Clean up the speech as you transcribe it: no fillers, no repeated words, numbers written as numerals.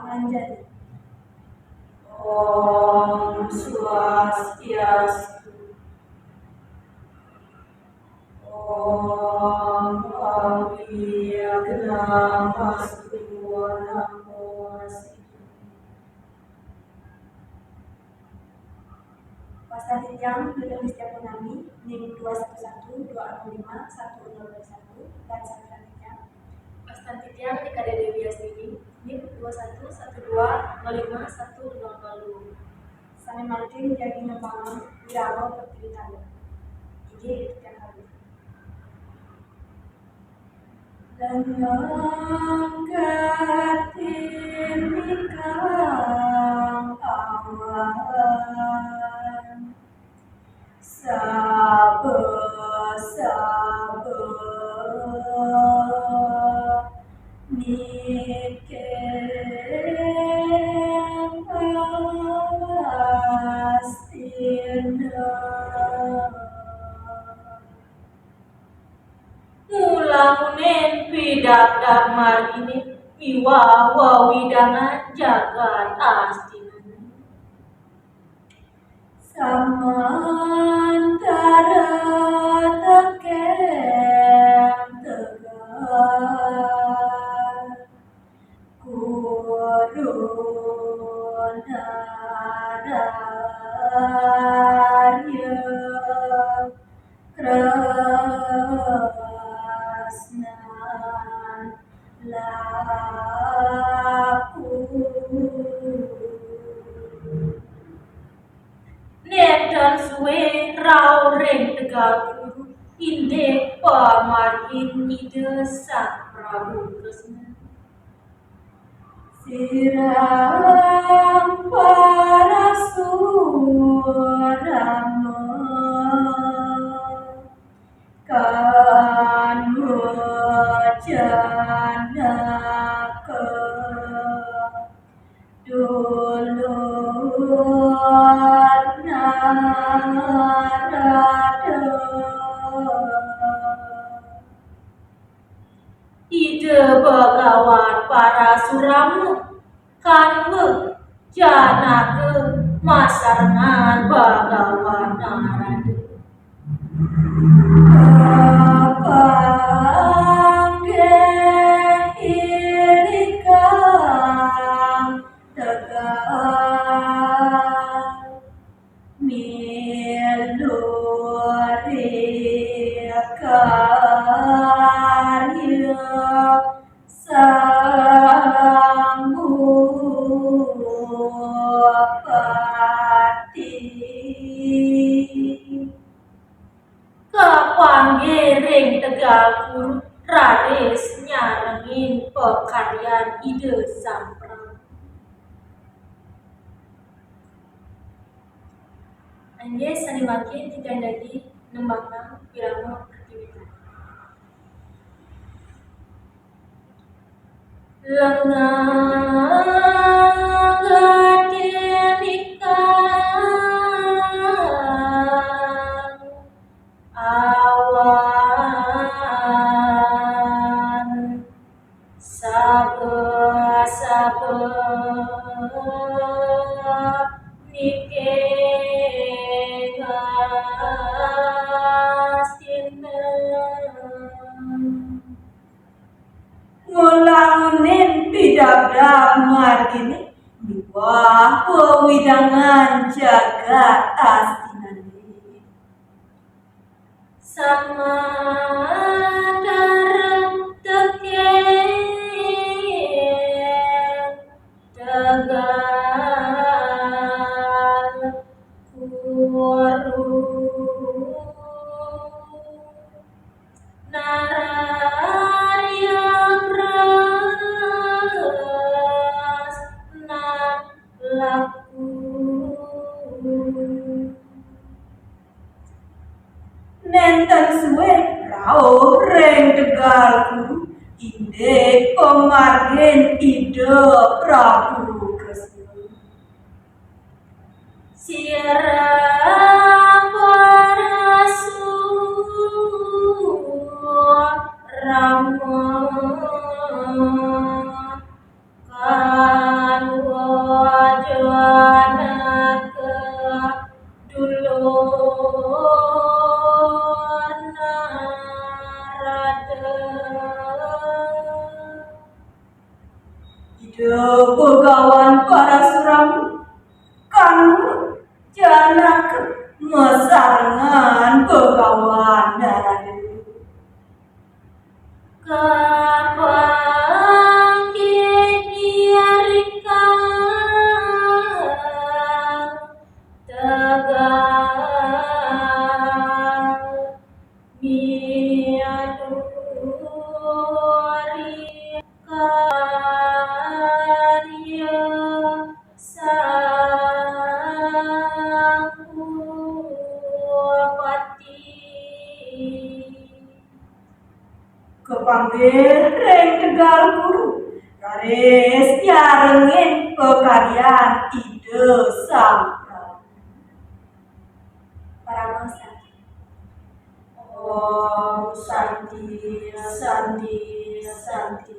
Anjali. Om Swastiastu. Om Avyagamastu Namaste. Pasatidang Bidang Setiap Punami NIM 211 205 1021 dan Santanidang Pasatidang di KDD Biasini NIM 2112 05 1020 Sami Martin Jagi Nembang Wirawa Pertiritana Iji Tiap Hari Lengang katinikang awan Sabe niken pastina Mulamunen pidadar margini wiwawa widangan jagat astina Samantara tekem tegar Kurunararya Kresnan laku Nedan suwe rau reng tegar guru Indek pamargin ide sang Prabu Kresna Sirang Parasurama Kan wajanaka Dulur narada Ide Begawan Parasuramu Kanwe Janaka Masarangan Bagawan Narada Kapanggehirikang tegar Miluri karya Sambupati Kapanggering tegal guru raris nyarengin pekaryan ide sang Prabu Anjay sanimakin ditandagi nembangna Wirama Pertiwi Lengang katinikang awan Sabe nikeng astina Ngulamunin pidabda margini Miwah pewidangan jagat astinani Samantara tekem tegal Kurunararya Kresnan laku Nenten suwe rau reng tegal guru Indek pemargin ide Prabu Kresna Sirang Parasurama Kan ide Begawan Parasuram kanu janak mesarengan Begawan Narade kapang diarika tegal miaduri karya Sangpati kepanggih ring tegal guru garis yarengin pekaryan ide sampra paramangsa Om Santi Santi Santi